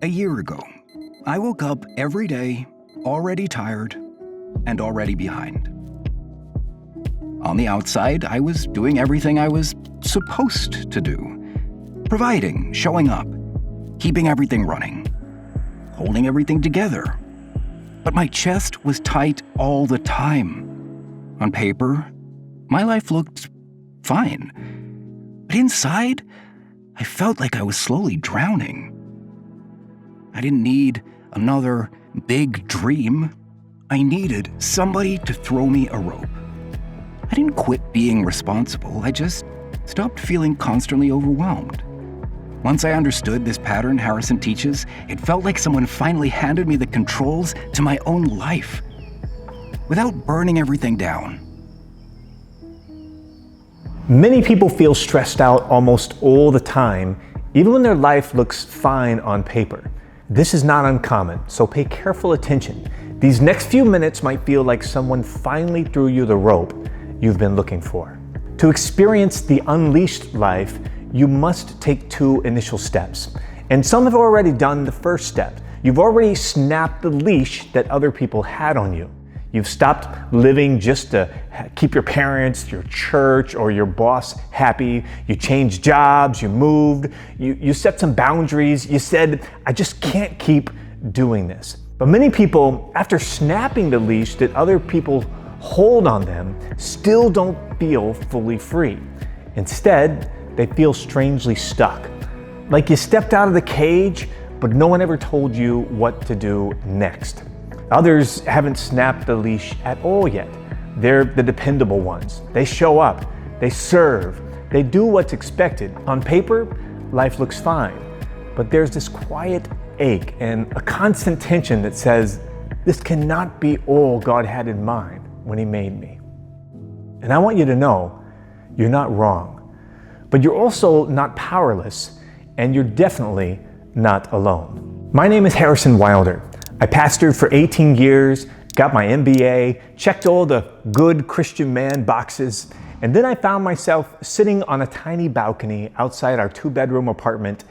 A year ago, I woke up every day already tired and already behind. On the outside, I was doing everything I was supposed to do. Providing, showing up, keeping everything running, holding everything together. But my chest was tight all the time. On paper, my life looked fine. But inside, I felt like I was slowly drowning. I didn't need another big dream. I needed somebody to throw me a rope. I didn't quit being responsible. I just stopped feeling constantly overwhelmed. Once I understood this pattern Harrison teaches, it felt like someone finally handed me the controls to my own life without burning everything down. Many people feel stressed out almost all the time, even when their life looks fine on paper. This is not uncommon, so pay careful attention. These next few minutes might feel like someone finally threw you the rope you've been looking for. To experience the unleashed life, you must take 2 initial steps. And some have already done the first step. You've already snapped the leash that other people had on you. You've stopped living just to keep your parents, your church, or your boss happy. You changed jobs, you moved, you set some boundaries. You said, I just can't keep doing this. But many people, after snapping the leash that other people hold on them, still don't feel fully free. Instead, they feel strangely stuck. Like you stepped out of the cage, but no one ever told you what to do next. Others haven't snapped the leash at all yet. They're the dependable ones. They show up, they serve, they do what's expected. On paper, life looks fine, but there's this quiet ache and a constant tension that says, this cannot be all God had in mind when He made me. And I want you to know, you're not wrong, but you're also not powerless, and you're definitely not alone. My name is Harrison Wilder. I pastored for 18 years, got my MBA, checked all the good Christian man boxes, and then I found myself sitting on a tiny balcony outside our 2-bedroom apartment,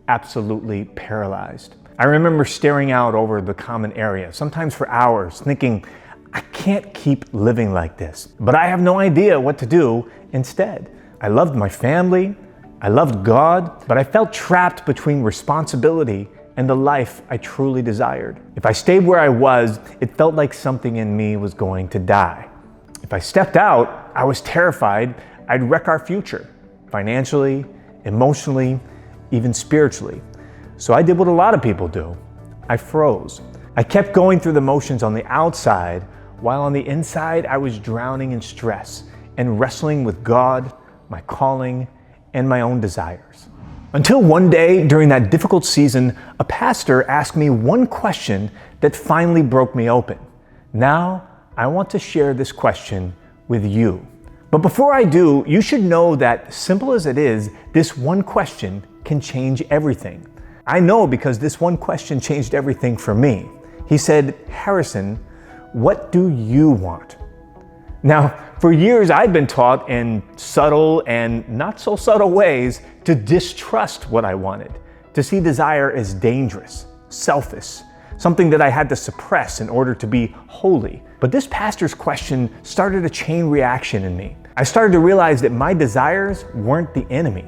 absolutely paralyzed. I remember staring out over the common area, sometimes for hours, thinking, I can't keep living like this, but I have no idea what to do instead. I loved my family, I loved God, but I felt trapped between responsibility and the life I truly desired. If I stayed where I was, it felt like something in me was going to die. If I stepped out, I was terrified I'd wreck our future, financially, emotionally, even spiritually. So I did what a lot of people do. I froze. I kept going through the motions on the outside, while on the inside I was drowning in stress and wrestling with God, my calling, and my own desires. Until one day during that difficult season, a pastor asked me one question that finally broke me open. Now, I want to share this question with you. But before I do, you should know that, simple as it is, this one question can change everything. I know because this one question changed everything for me. He said, Harrison, what do you want? Now, for years I've been taught in subtle and not so subtle ways to distrust what I wanted, to see desire as dangerous, selfish, something that I had to suppress in order to be holy. But this pastor's question started a chain reaction in me. I started to realize that my desires weren't the enemy.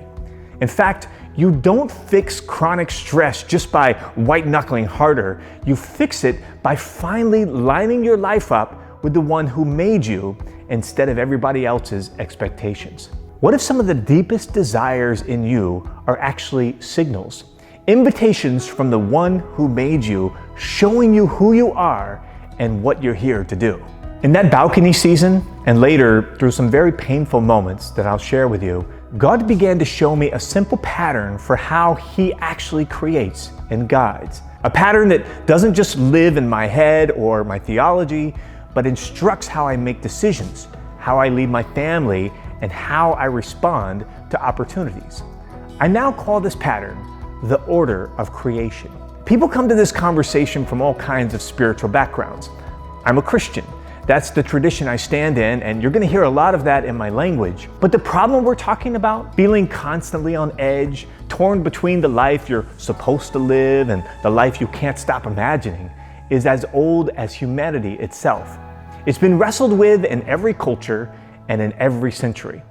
In fact, you don't fix chronic stress just by white-knuckling harder. You fix it by finally lining your life up with the one who made you instead of everybody else's expectations. What if some of the deepest desires in you are actually signals, invitations from the one who made you, showing you who you are and what you're here to do? In that balcony season, and later through some very painful moments that I'll share with you, God began to show me a simple pattern for how He actually creates and guides. A pattern that doesn't just live in my head or my theology, but instructs how I make decisions, how I lead my family, and how I respond to opportunities. I now call this pattern the order of creation. People come to this conversation from all kinds of spiritual backgrounds. I'm a Christian. That's the tradition I stand in, and you're going to hear a lot of that in my language. But the problem we're talking about, feeling constantly on edge, torn between the life you're supposed to live and the life you can't stop imagining, is as old as humanity itself. It's been wrestled with in every culture and in every century.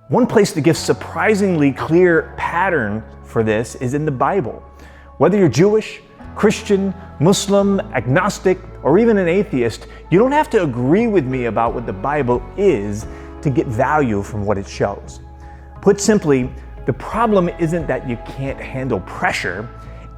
One place that gives surprisingly clear pattern for this is in the Bible. Whether you're Jewish, Christian, Muslim, agnostic, or even an atheist, you don't have to agree with me about what the Bible is to get value from what it shows. Put simply, the problem isn't that you can't handle pressure,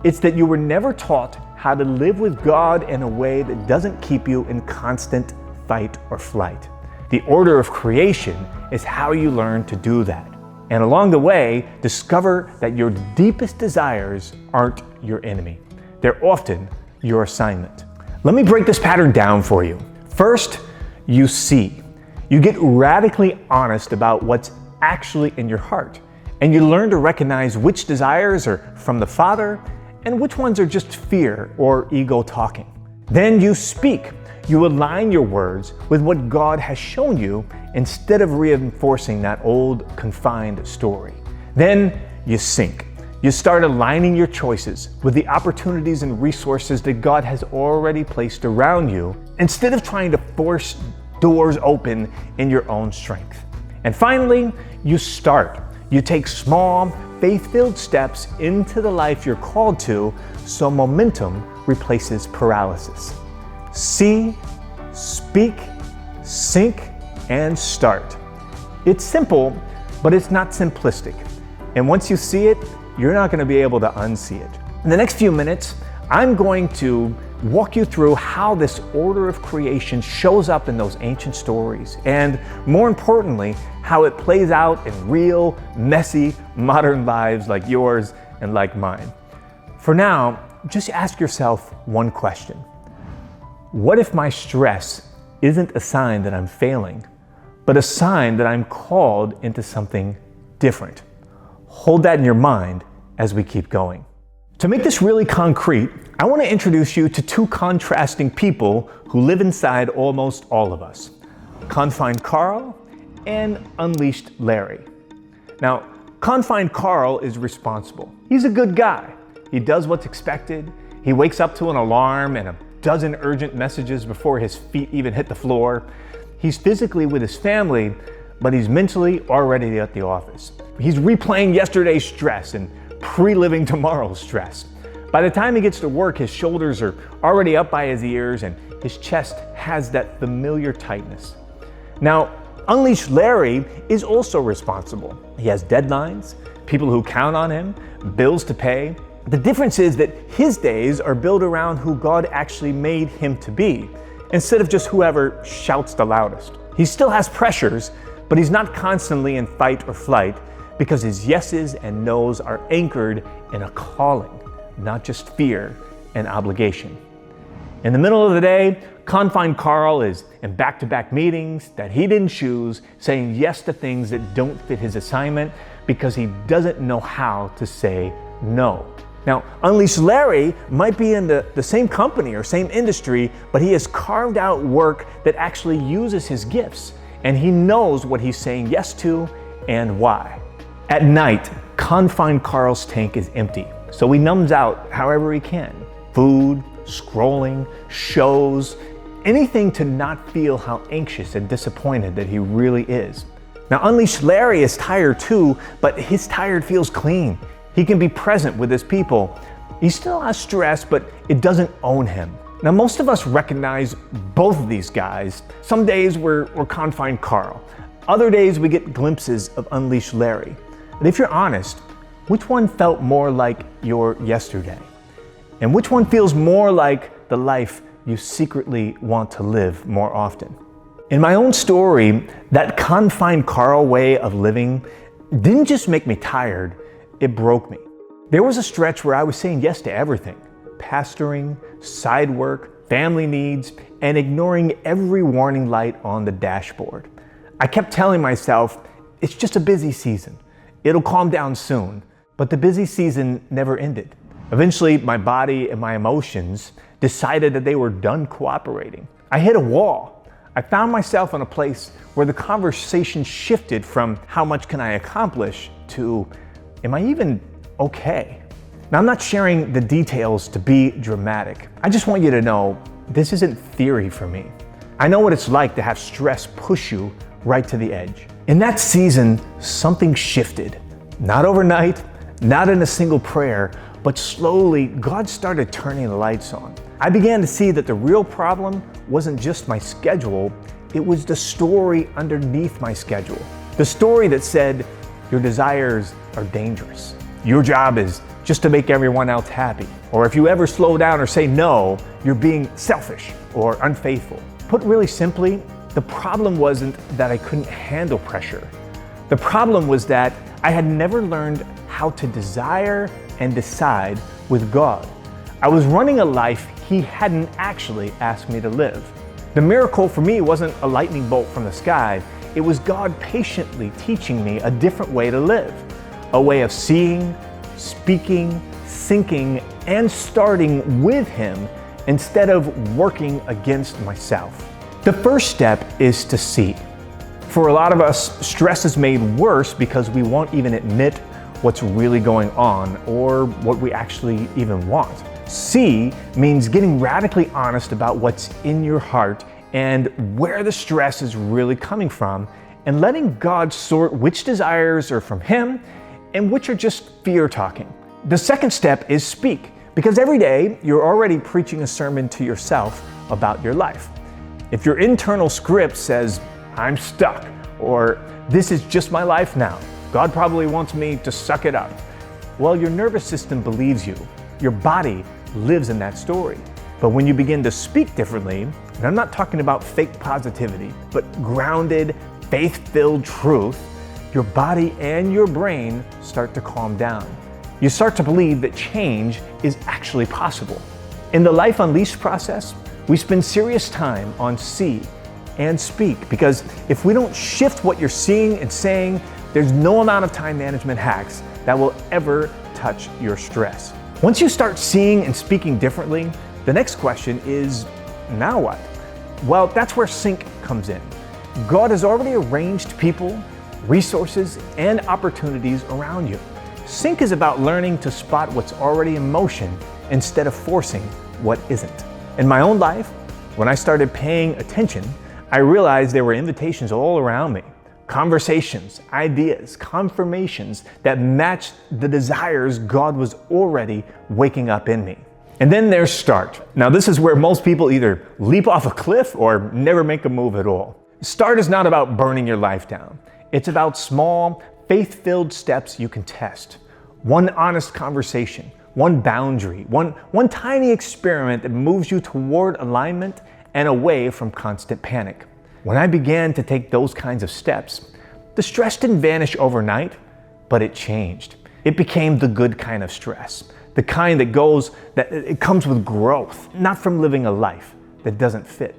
it's that you were never taught how to live with God in a way that doesn't keep you in constant fight or flight. The order of creation is how you learn to do that. And along the way, discover that your deepest desires aren't your enemy. They're often your assignment. Let me break this pattern down for you. First, you see. You get radically honest about what's actually in your heart, and you learn to recognize which desires are from the Father and which ones are just fear or ego talking. Then you speak. You align your words with what God has shown you instead of reinforcing that old, confined story. Then you sync. You start aligning your choices with the opportunities and resources that God has already placed around you instead of trying to force doors open in your own strength. And finally, you start. You take small, faith-filled steps into the life you're called to, so momentum replaces paralysis. See, speak, sync, and start. It's simple, but it's not simplistic. And once you see it, you're not going to be able to unsee it. In the next few minutes, I'm going to walk you through how this order of creation shows up in those ancient stories, and more importantly, how it plays out in real, messy, modern lives like yours and like mine. For now, just ask yourself one question. What if my stress isn't a sign that I'm failing, but a sign that I'm called into something different? Hold that in your mind as we keep going. To make this really concrete, I want to introduce you to two contrasting people who live inside almost all of us. Confined Carl and Unleashed Larry. Now, Confined Carl is responsible. He's a good guy. He does what's expected. He wakes up to an alarm and a dozen urgent messages before his feet even hit the floor. He's physically with his family, but he's mentally already at the office. He's replaying yesterday's stress and pre-living tomorrow's stress. By the time he gets to work, his shoulders are already up by his ears and his chest has that familiar tightness. Now, Unleashed Larry is also responsible. He has deadlines, people who count on him, bills to pay. The difference is that his days are built around who God actually made him to be, instead of just whoever shouts the loudest. He still has pressures, but he's not constantly in fight or flight because his yeses and nos are anchored in a calling, not just fear and obligation. In the middle of the day, Confined Carl is in back-to-back meetings that he didn't choose, saying yes to things that don't fit his assignment because he doesn't know how to say no. Now, Unleashed Larry might be in the same company or same industry, but he has carved out work that actually uses his gifts, and he knows what he's saying yes to and why. At night, Confined Carl's tank is empty, so he numbs out however he can. Food, scrolling, shows, anything to not feel how anxious and disappointed that he really is. Now, Unleashed Larry is tired too, but his tired feels clean. He can be present with his people. He still has stress, but it doesn't own him. Now, most of us recognize both of these guys. Some days we're Confined Carl. Other days we get glimpses of Unleashed Larry. But if you're honest, which one felt more like your yesterday? And which one feels more like the life you secretly want to live more often? In my own story, that Confined Carl way of living didn't just make me tired, it broke me. There was a stretch where I was saying yes to everything. Pastoring, side work, family needs, and ignoring every warning light on the dashboard. I kept telling myself, it's just a busy season. It'll calm down soon. But the busy season never ended. Eventually, my body and my emotions decided that they were done cooperating. I hit a wall. I found myself in a place where the conversation shifted from how much can I accomplish to, am I even okay. Now, I'm not sharing the details to be dramatic. I just want you to know this isn't theory for me. I know what it's like to have stress push you right to the edge. In that season, something shifted. Not overnight, not in a single prayer, but slowly, God started turning the lights on. I began to see that the real problem wasn't just my schedule, it was the story underneath my schedule. The story that said, your desires are dangerous. Your job is just to make everyone else happy. Or if you ever slow down or say no, you're being selfish or unfaithful. Put really simply, the problem wasn't that I couldn't handle pressure. The problem was that I had never learned how to desire and decide with God. I was running a life He hadn't actually asked me to live. The miracle for me wasn't a lightning bolt from the sky. It was God patiently teaching me a different way to live. A way of seeing, speaking, thinking, and starting with Him instead of working against myself. The first step is to see. For a lot of us, stress is made worse because we won't even admit what's really going on or what we actually even want. See means getting radically honest about what's in your heart and where the stress is really coming from, and letting God sort which desires are from Him and which are just fear talking. The second step is speak, because every day you're already preaching a sermon to yourself about your life. If your internal script says, I'm stuck, or this is just my life now, God probably wants me to suck it up, well, your nervous system believes you. Your body lives in that story. But when you begin to speak differently, and I'm not talking about fake positivity, but grounded, faith-filled truth, your body and your brain start to calm down. You start to believe that change is actually possible. In the Life Unleashed process, we spend serious time on see and speak, because if we don't shift what you're seeing and saying, there's no amount of time management hacks that will ever touch your stress. Once you start seeing and speaking differently, the next question is, now what? Well, that's where sync comes in. God has already arranged people, resources, and opportunities around you. Sync is about learning to spot what's already in motion instead of forcing what isn't. In my own life, when I started paying attention, I realized there were invitations all around me. Conversations, ideas, confirmations that matched the desires God was already waking up in me. And then there's start. Now, this is where most people either leap off a cliff or never make a move at all. Start is not about burning your life down. It's about small, faith-filled steps you can test. One honest conversation, one boundary, one tiny experiment that moves you toward alignment and away from constant panic. When I began to take those kinds of steps, the stress didn't vanish overnight, but it changed. It became the good kind of stress, the kind that it comes with growth, not from living a life that doesn't fit.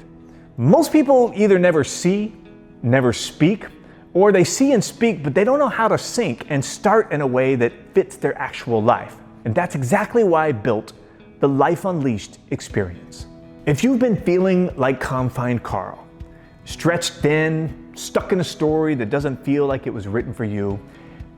Most people either never see, never speak, or they see and speak, but they don't know how to sync and start in a way that fits their actual life. And that's exactly why I built the Life Unleashed experience. If you've been feeling like Confined Carl, stretched thin, stuck in a story that doesn't feel like it was written for you,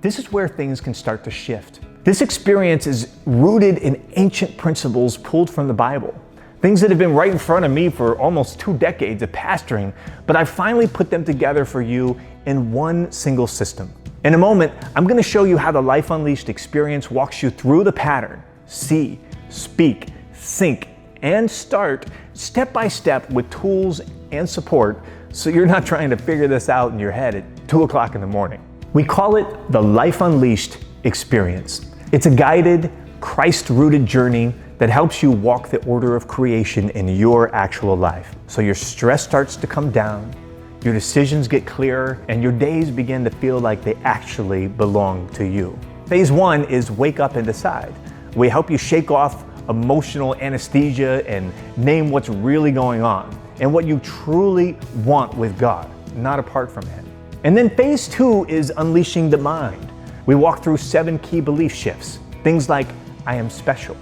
this is where things can start to shift. This experience is rooted in ancient principles pulled from the Bible. Things that have been right in front of me for almost 2 decades of pastoring, but I finally put them together for you in one single system. In a moment, I'm going to show you how the Life Unleashed experience walks you through the pattern, see, speak, think, and start step by step with tools and support, so you're not trying to figure this out in your head at 2 o'clock in the morning. We call it the Life Unleashed experience. It's a guided, Christ-rooted journey that helps you walk the order of creation in your actual life. So your stress starts to come down, your decisions get clearer, and your days begin to feel like they actually belong to you. Phase 1 is wake up and decide. We help you shake off emotional anesthesia and name what's really going on and what you truly want with God, not apart from Him. And then phase 2 is unleashing the mind. We walk through 7 key belief shifts. Things like, I am special.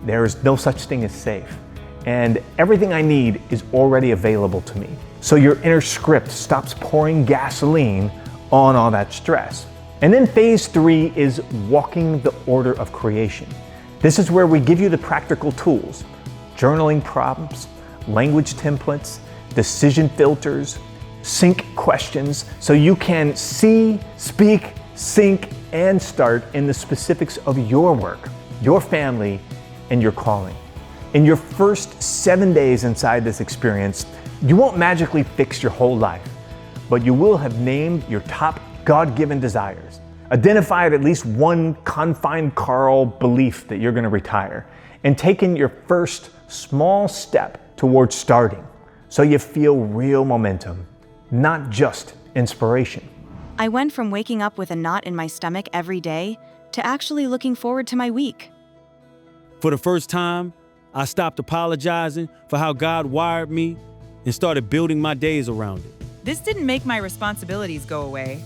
There is no such thing as safe. And everything I need is already available to me. So your inner script stops pouring gasoline on all that stress. And then phase 3 is walking the order of creation. This is where we give you the practical tools, journaling prompts, language templates, decision filters, sync questions, so you can see, speak, sync, and start in the specifics of your work, your family, and your calling. In your first 7 days inside this experience, you won't magically fix your whole life, but you will have named your top God-given desires, identified at least one confined Carl belief that you're going to retire, and taken your first small step towards starting, so you feel real momentum, not just inspiration. I went from waking up with a knot in my stomach every day to actually looking forward to my week. For the first time, I stopped apologizing for how God wired me and started building my days around it. This didn't make my responsibilities go away,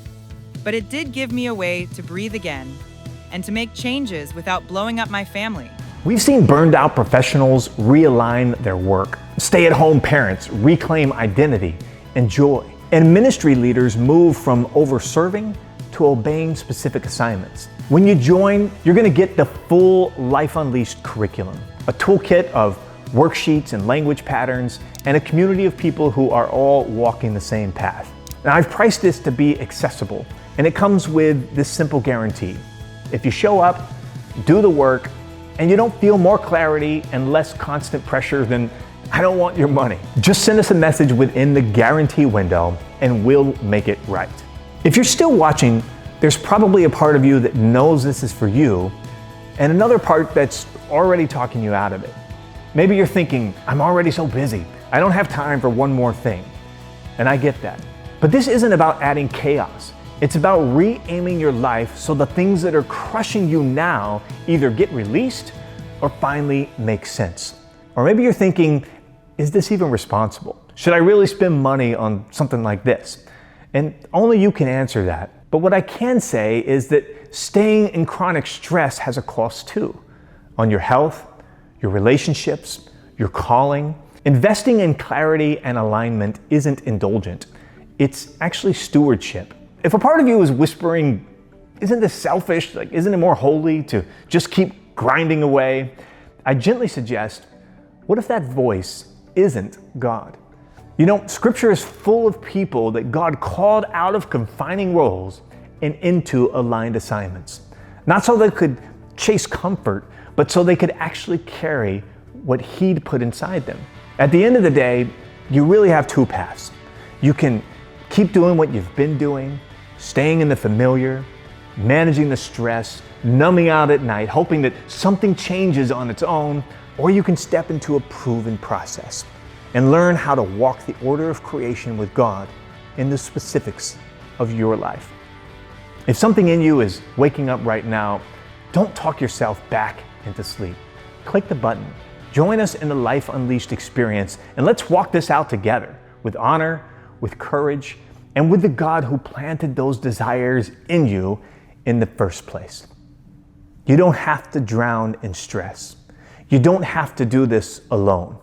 but it did give me a way to breathe again and to make changes without blowing up my family. We've seen burned out professionals realign their work, stay-at-home parents reclaim identity and joy, and ministry leaders move from over-serving to obeying specific assignments. When you join, you're going to get the full Life Unleashed curriculum, a toolkit of worksheets and language patterns, and a community of people who are all walking the same path. Now, I've priced this to be accessible, and it comes with this simple guarantee. If you show up, do the work, and you don't feel more clarity and less constant pressure, then I don't want your money. Just send us a message within the guarantee window, and we'll make it right. If you're still watching, there's probably a part of you that knows this is for you, and another part that's already talking you out of it. Maybe you're thinking, I'm already so busy, I don't have time for one more thing. And I get that. But this isn't about adding chaos. It's about re-aiming your life so the things that are crushing you now either get released or finally make sense. Or maybe you're thinking, is this even responsible? Should I really spend money on something like this? And only you can answer that. But what I can say is that staying in chronic stress has a cost too. On your health, your relationships, your calling. Investing in clarity and alignment isn't indulgent. It's actually stewardship. If a part of you is whispering, isn't this selfish? Isn't it more holy to just keep grinding away? I gently suggest, what if that voice isn't God? You know, Scripture is full of people that God called out of confining roles and into aligned assignments. Not so they could chase comfort, but so they could actually carry what He'd put inside them. At the end of the day, you really have two paths. You can keep doing what you've been doing, staying in the familiar, managing the stress, numbing out at night, hoping that something changes on its own, or you can step into a proven process and learn how to walk the order of creation with God in the specifics of your life. If something in you is waking up right now, don't talk yourself back into sleep. Click the button. Join us in the Life Unleashed experience, and let's walk this out together with honor, with courage, and with the God who planted those desires in you in the first place. You don't have to drown in stress. You don't have to do this alone.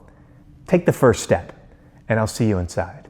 Take the first step, and I'll see you inside.